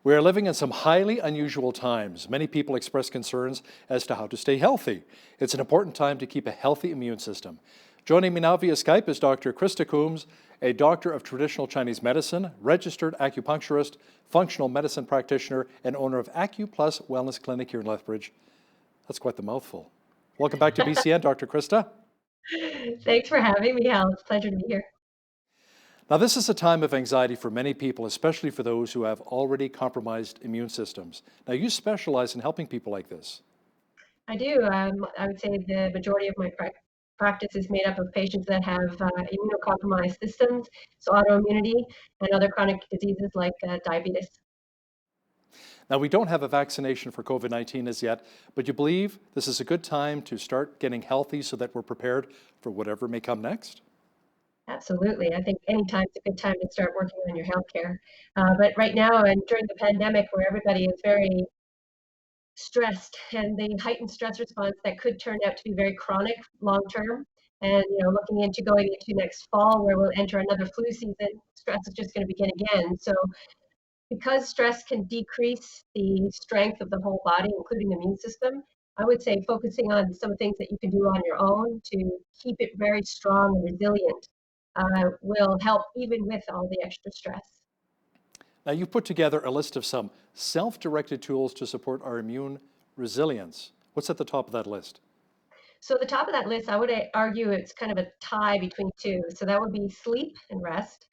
We are living in some highly unusual times. Many people express concerns as to how to stay healthy. It's an important time to keep a healthy immune system. Joining me now via Skype is Dr. Krista Coombs, a doctor of traditional Chinese medicine, registered acupuncturist, functional medicine practitioner, and owner of AcuPlus Wellness Clinic here in Lethbridge. That's quite the mouthful. Welcome back to BCN, Dr. Krista. Thanks for having me, Hal. It's a pleasure to be here. Now, this is a time of anxiety for many people, especially for those who have already compromised immune systems. Now, you specialize in helping people like this. I do. I would say the majority of my practice is made up of patients that have immunocompromised systems, so autoimmunity and other chronic diseases like diabetes. Now, we don't have a vaccination for COVID-19 as yet, but you believe this is a good time to start getting healthy so that we're prepared for whatever may come next? Absolutely. I think any time's a good time to start working on your healthcare. But right now and during the pandemic where everybody is very stressed and the heightened stress response that could turn out to be very chronic long term. And looking into going into next fall where we'll enter another flu season, stress is just going to begin again. So because stress can decrease the strength of the whole body, including the immune system, I would say focusing on some things that you can do on your own to keep it very strong and resilient will help even with all the extra stress. Now, you've put together a list of some self-directed tools to support our immune resilience. What's at the top of that list? So the top of that list, I would argue it's kind of a tie between two. So that would be sleep and rest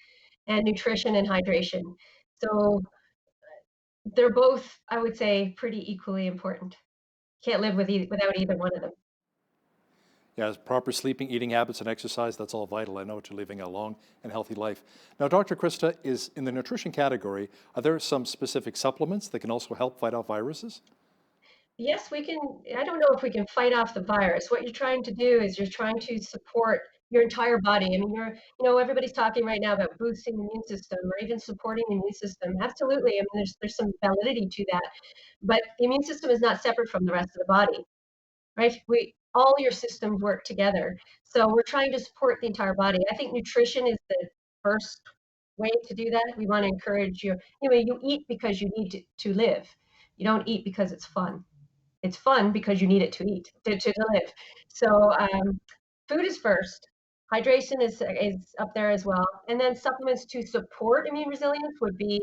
and nutrition and hydration. So they're both, I would say, pretty equally important. Can't live without either one of them. Yeah, proper sleeping, eating habits, and exercise, that's all vital, I know, to living a long and healthy life. Now, Dr. Krista, is in the nutrition category, are there some specific supplements that can also help fight off viruses? Yes, we can. I don't know if we can fight off the virus. What you're trying to do is you're trying to support your entire body. I mean, everybody's talking right now about boosting the immune system or even supporting the immune system. Absolutely. I mean, there's some validity to that. But the immune system is not separate from the rest of the body, right? All your systems work together. So we're trying to support the entire body. I think nutrition is the first way to do that. We want to encourage you eat because you need to live. You don't eat because it's fun. It's fun because you need it to eat, to live. So food is first. Hydration is up there as well. And then supplements to support immune resilience would be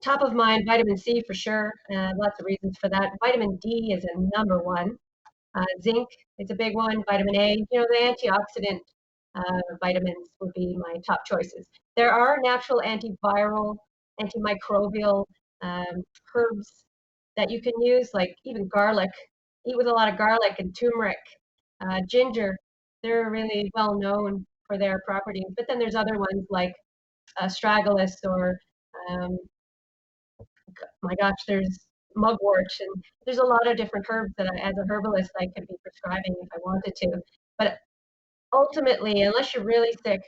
top of mind. Vitamin C for sure. Lots of reasons for that. Vitamin D is a number one. Zinc is a big one. Vitamin A. The antioxidant vitamins would be my top choices. There are natural antiviral, antimicrobial herbs that you can use, like even garlic. Eat with a lot of garlic and turmeric, ginger. They're really well known for their properties. But then there's other ones like astragalus or, um, my gosh, there's mugwort, and there's a lot of different herbs that as a herbalist, I could be prescribing if I wanted to. But ultimately, unless you're really sick,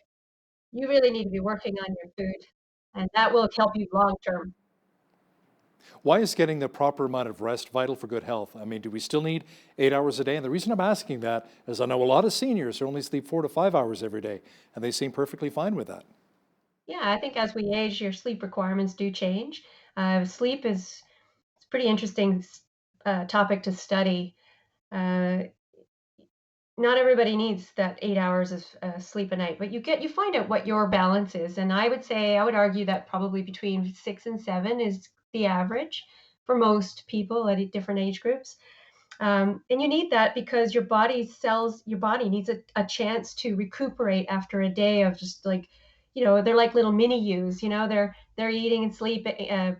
you really need to be working on your food, and that will help you long term. Why is getting the proper amount of rest vital for good health? I mean, do we still need 8 hours a day? And the reason I'm asking that is I know a lot of seniors who only sleep 4 to 5 hours every day, and they seem perfectly fine with that. Yeah, I think as we age, your sleep requirements do change. Sleep is it's a pretty interesting topic to study. Uh, Not everybody needs that 8 hours of sleep a night, but you find out what your balance is, and I would argue that probably between 6 and 7 is the average for most people at different age groups. And you need that because your body needs a chance to recuperate after a day of just like, they're like little mini yous, they're eating and sleeping,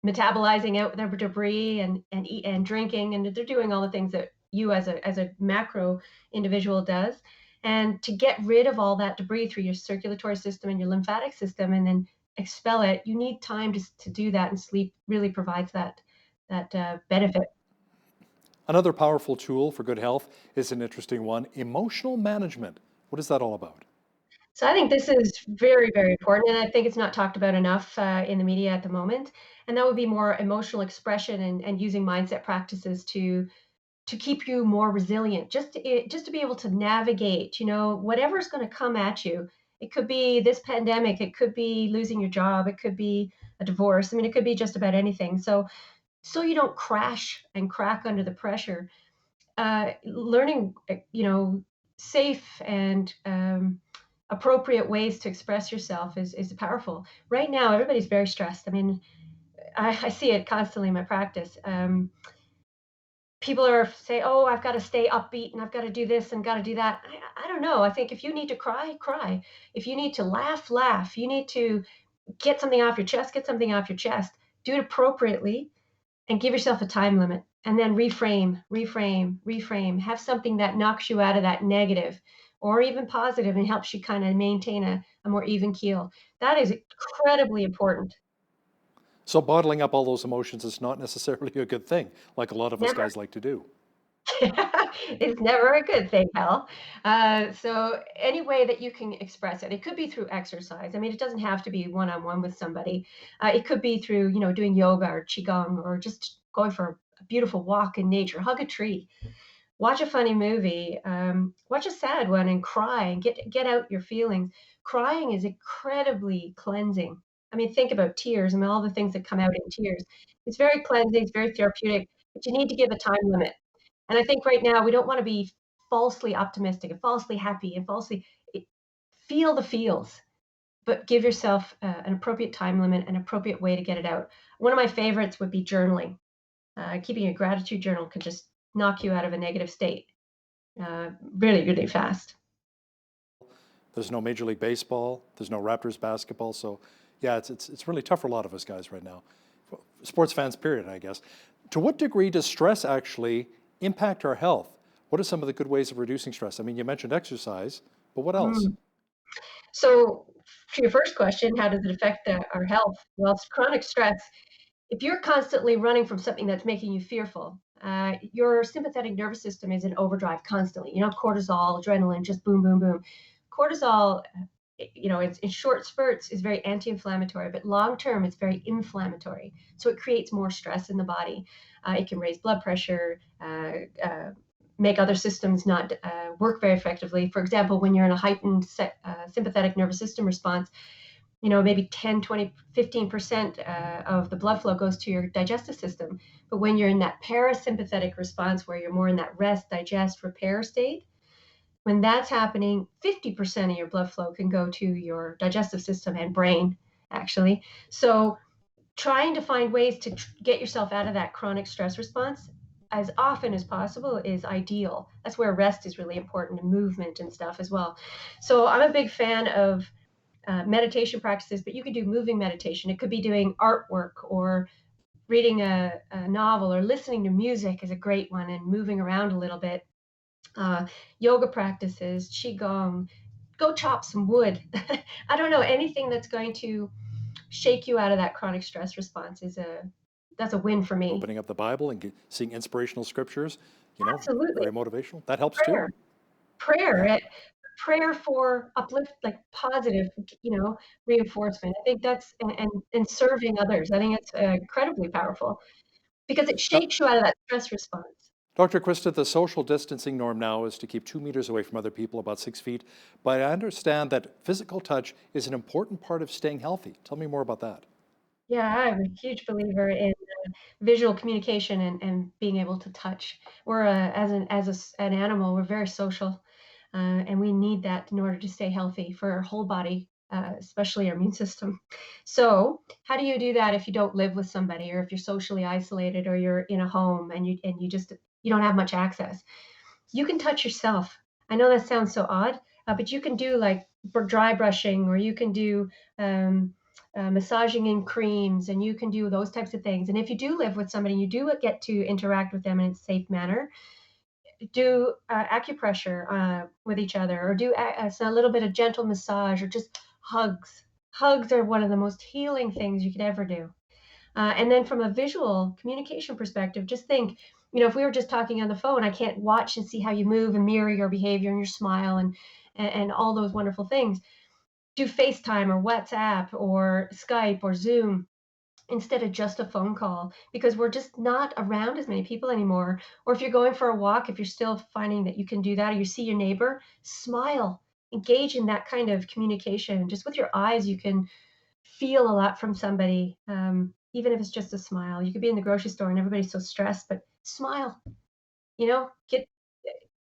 metabolizing out their debris and eat and drinking, and they're doing all the things that you as a macro individual does. And to get rid of all that debris through your circulatory system and your lymphatic system and then expel it, you need time to do that, and sleep really provides that benefit. Another powerful tool for good health is an interesting one, emotional management. What is that all about? So I think this is very, very important, and I think it's not talked about enough in the media at the moment. And that would be more emotional expression and using mindset practices to keep you more resilient, just to be able to navigate, whatever's going to come at you. It could be this pandemic, it could be losing your job, it could be a divorce. I mean, it could be just about anything. So you don't crash and crack under the pressure. Learning, safe and appropriate ways to express yourself is powerful. Right now, everybody's very stressed. I mean, I see it constantly in my practice. People are say, "Oh, I've got to stay upbeat and I've got to do this and got to do that." I don't know. I think if you need to cry, cry. If you need to laugh, laugh. You need to get something off your chest, get something off your chest. Do it appropriately and give yourself a time limit. And then reframe, reframe, reframe. Have something that knocks you out of that negative or even positive and helps you kind of maintain a more even keel. That is incredibly important. So bottling up all those emotions is not necessarily a good thing, like a lot of us Never. guys like to do. It's never a good thing, Hal. So any way that you can express it, it could be through exercise. I mean, it doesn't have to be one-on-one with somebody. It could be through, doing yoga or qigong or just going for a beautiful walk in nature. Hug a tree, watch a funny movie, watch a sad one, and cry and get out your feelings. Crying is incredibly cleansing. I mean, think about tears and all the things that come out in tears. It's very cleansing. It's very therapeutic, but you need to give a time limit. And I think right now we don't want to be falsely optimistic and falsely happy and falsely feel the feels, but give yourself an appropriate time limit, an appropriate way to get it out. One of my favorites would be journaling. Keeping a gratitude journal can just knock you out of a negative state really, really fast. There's no Major League Baseball, there's no Raptors basketball, so yeah, it's really tough for a lot of us guys right now. Sports fans, period, I guess. To what degree does stress actually impact our health? What are some of the good ways of reducing stress? I mean, you mentioned exercise, but what else? Mm. So, to your first question, how does it affect our health? Well, it's chronic stress. If you're constantly running from something that's making you fearful, your sympathetic nervous system is in overdrive constantly. Cortisol, adrenaline, just boom, boom, boom. Cortisol, it's in short spurts is very anti-inflammatory, but long term it's very inflammatory. So it creates more stress in the body. It can raise blood pressure, make other systems not work very effectively. For example, when you're in a heightened sympathetic nervous system response, maybe 10, 20, 15% of the blood flow goes to your digestive system. But when you're in that parasympathetic response, where you're more in that rest, digest, repair state, when that's happening, 50% of your blood flow can go to your digestive system and brain, actually. So trying to find ways to get yourself out of that chronic stress response as often as possible is ideal. That's where rest is really important and movement and stuff as well. So I'm a big fan of meditation practices, but you could do moving meditation. It could be doing artwork or reading a novel or listening to music is a great one and moving around a little bit. Yoga practices, qigong, go chop some wood. I don't know, anything that's going to shake you out of that chronic stress response that's a win for me. Opening up the Bible and seeing inspirational scriptures, Absolutely. very motivational. That helps too. Prayer, prayer, Yeah. prayer for uplift, like positive, reinforcement. I think that's and serving others. I think it's incredibly powerful because it Now, shakes you out of that stress response. Dr. Krista, the social distancing norm now is to keep 2 meters away from other people, about 6 feet. But I understand that physical touch is an important part of staying healthy. Tell me more about that. Yeah, I'm a huge believer in visual communication and being able to touch. We're an animal, we're very social, and we need that in order to stay healthy for our whole body, especially our immune system. So, how do you do that if you don't live with somebody, or if you're socially isolated, or you're in a home and you don't have much access? You can touch yourself. I know that sounds so odd, but you can do like dry brushing, or you can do massaging in creams, and you can do those types of things. And if you do live with somebody, you do get to interact with them in a safe manner. Do acupressure with each other, or do a little bit of gentle massage, or just hugs. Hugs are one of the most healing things you could ever do. And then from a visual communication perspective, just think, if we were just talking on the phone, I can't watch and see how you move and mirror your behavior and your smile and all those wonderful things. Do FaceTime or WhatsApp or Skype or Zoom instead of just a phone call, because we're just not around as many people anymore. Or if you're going for a walk, if you're still finding that you can do that, or you see your neighbor, smile, engage in that kind of communication. Just with your eyes, you can feel a lot from somebody, even if it's just a smile. You could be in the grocery store and everybody's so stressed, but smile, get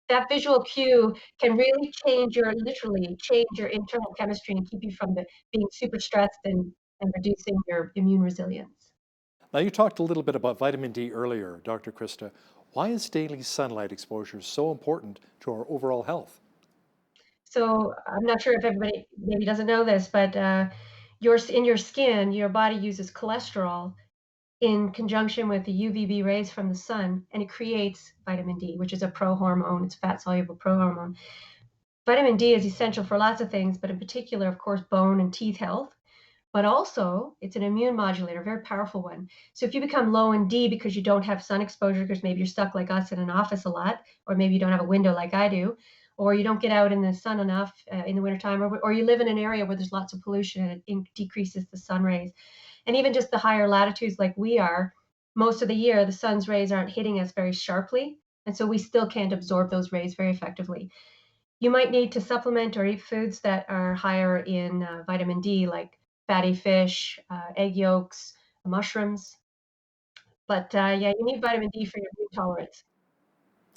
that visual cue can really literally change your internal chemistry and keep you from being super stressed and reducing your immune resilience. Now, you talked a little bit about vitamin D earlier, Dr. Krista. Why is daily sunlight exposure so important to our overall health? So I'm not sure if everybody maybe doesn't know this, but in your skin, your body uses cholesterol in conjunction with the UVB rays from the sun, and it creates vitamin D, which is a prohormone. It's a fat soluble prohormone. Vitamin D is essential for lots of things, but in particular, of course, bone and teeth health. But also, it's an immune modulator, a very powerful one. So if you become low in D because you don't have sun exposure, because maybe you're stuck like us in an office a lot, or maybe you don't have a window like I do, or you don't get out in the sun enough in the wintertime, or you live in an area where there's lots of pollution and it decreases the sun rays. And even just the higher latitudes like we are, most of the year, the sun's rays aren't hitting us very sharply. And so we still can't absorb those rays very effectively. You might need to supplement or eat foods that are higher in vitamin D, like fatty fish, egg yolks, mushrooms. But yeah, you need vitamin D for your food tolerance.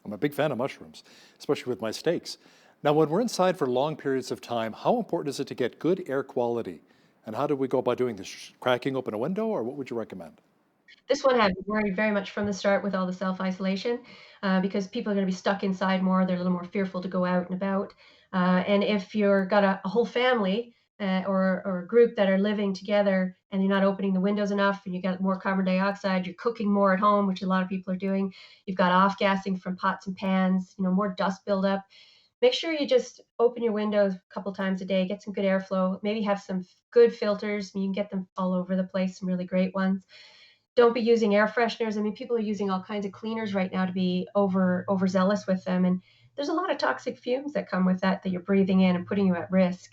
I'm a big fan of mushrooms, especially with my steaks. Now, when we're inside for long periods of time, how important is it to get good air quality? And how do we go about doing this? Cracking open a window, or what would you recommend? This one had me worried very much from the start with all the self-isolation, because people are going to be stuck inside more. They're a little more fearful to go out and about. And if you're got a whole family or a group that are living together and you're not opening the windows enough and you got more carbon dioxide, you're cooking more at home, which a lot of people are doing. You've got off-gassing from pots and pans, more dust buildup. Make sure you just open your windows a couple times a day, get some good airflow, maybe have some good filters. You can get them all over the place, some really great ones. Don't be using air fresheners. I mean, people are using all kinds of cleaners right now to be overzealous with them, and there's a lot of toxic fumes that come with that you're breathing in and putting you at risk.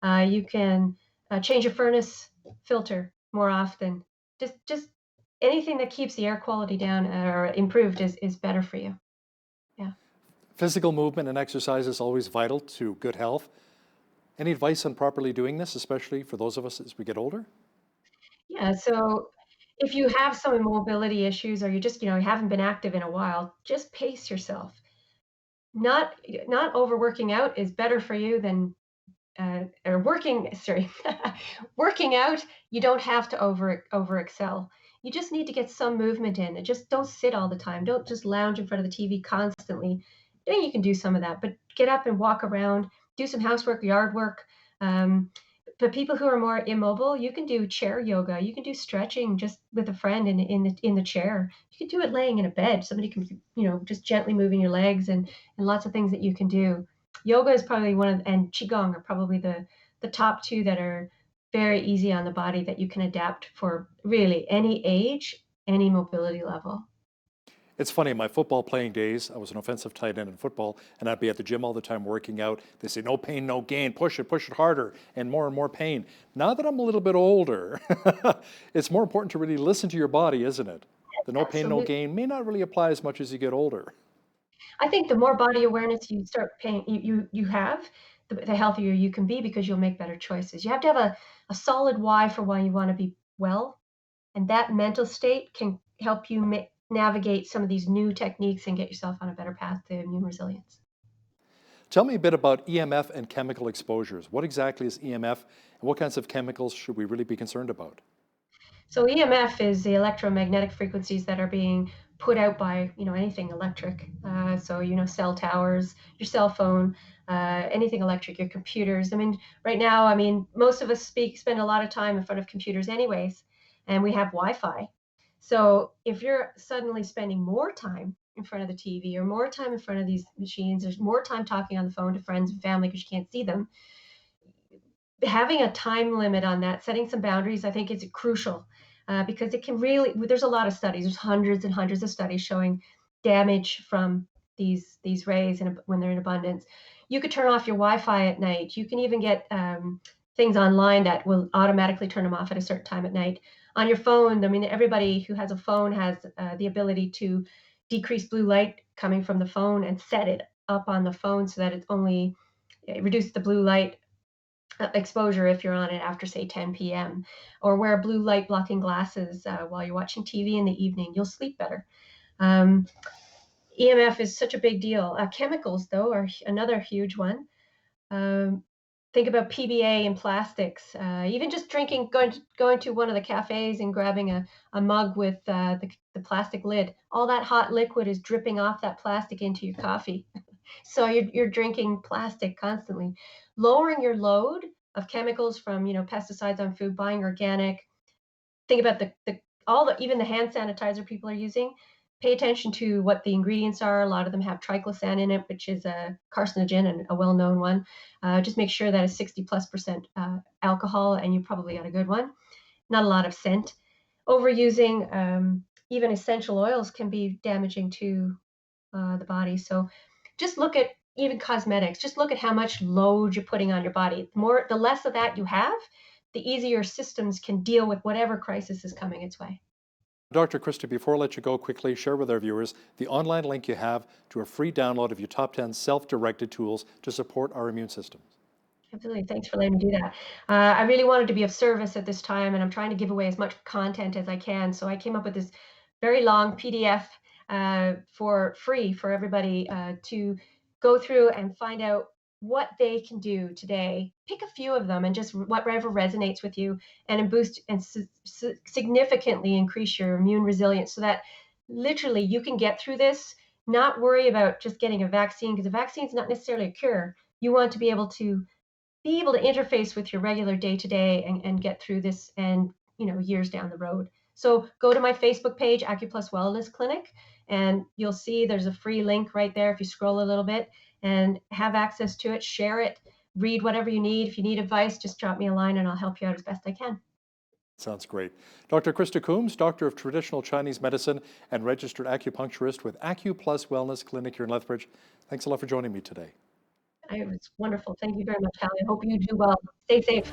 You can change your furnace filter more often. Just anything that keeps the air quality down or improved is better for you. Yeah. Physical movement and exercise is always vital to good health. Any advice on properly doing this, especially for those of us as we get older? Yeah. So if you have some mobility issues or you haven't been active in a while, just pace yourself. Not not overworking out is better for you than or working sorry working out. You don't have to over excel. You just need to get some movement in and just don't sit all the time. Don't just lounge in front of the TV constantly. Yeah, you can do some of that, but get up and walk around, do some housework, yard work. um, but people who are more immobile, you can do chair yoga, you can do stretching just with a friend in the chair. You can do it laying in a bed. Somebody can, just gently moving your legs, and lots of things that you can do. Yoga is probably and qigong are probably the top two that are very easy on the body that you can adapt for really any age, any mobility level. It's funny, in my football playing days, I was an offensive tight end in football, and I'd be at the gym all the time working out. They say, no pain, no gain, push it harder, and more pain. Now that I'm a little bit older, it's more important to really listen to your body, isn't it? The no pain, no Absolutely. gain may not really apply as much as you get older. I think the more body awareness you start paying you have, the healthier you can be because you'll make better choices. You have to have a solid why for why you want to be well, and that mental state can help you navigate some of these new techniques and get yourself on a better path to immune resilience. Tell me a bit about EMF and chemical exposures. What exactly is EMF, and what kinds of chemicals should we really be concerned about? So EMF is the electromagnetic frequencies that are being put out by anything electric. So cell towers, your cell phone, anything electric, your computers. I mean, right now, I mean, most of us spend a lot of time in front of computers, anyways, and we have Wi-Fi. So if you're suddenly spending more time in front of the TV or more time in front of these machines, there's more time talking on the phone to friends and family because you can't see them. Having a time limit on that, setting some boundaries, I think is crucial, because it can really. There's a lot of studies. There's hundreds and hundreds of studies showing damage from these rays when they're in abundance. You could turn off your Wi-Fi at night. You can even get things online that will automatically turn them off at a certain time at night. On your phone, I mean, everybody who has a phone has the ability to decrease blue light coming from the phone and set it up on the phone so that it's only reduce the blue light exposure if you're on it after, say, 10 p.m., or wear blue light blocking glasses while you're watching TV in the evening. You'll sleep better. Um, EMF is such a big deal. Chemicals, though, are another huge one. Um, think about PBA and plastics. Even just going to one of the cafes and grabbing a mug with the plastic lid. All that hot liquid is dripping off that plastic into your coffee. So you're drinking plastic constantly. Lowering your load of chemicals from pesticides on food, buying organic. Think about the all the even the hand sanitizer people are using. Pay attention to what the ingredients are. A lot of them have triclosan in it, which is a carcinogen and a well-known one. Just make sure that it's 60+% alcohol, and you probably got a good one. Not a lot of scent. Overusing even essential oils can be damaging to the body. So just look at even cosmetics. Just look at how much load you're putting on your body. The less of that you have, the easier systems can deal with whatever crisis is coming its way. Dr. Krista, before I let you go, quickly share with our viewers the online link you have to a free download of your top 10 self-directed tools to support our immune systems. Absolutely. Thanks for letting me do that. I really wanted to be of service at this time, and I'm trying to give away as much content as I can. So I came up with this very long PDF for free for everybody to go through and find out what they can do today. Pick a few of them and just whatever resonates with you, and boost and significantly increase your immune resilience so that literally you can get through this, not worry about just getting a vaccine, because a vaccine is not necessarily a cure. You want to be able to interface with your regular day to day and get through this and years down the road. So go to my Facebook page, AcuPlus Wellness Clinic, and you'll see there's a free link right there if you scroll a little bit, and have access to it, share it, read whatever you need. If you need advice, just drop me a line and I'll help you out as best I can. Sounds great. Dr. Krista Coombs, Doctor of Traditional Chinese Medicine and registered acupuncturist with AcuPlus Wellness Clinic here in Lethbridge. Thanks a lot for joining me today. It was wonderful. Thank you very much, Hallie. I hope you do well. Stay safe.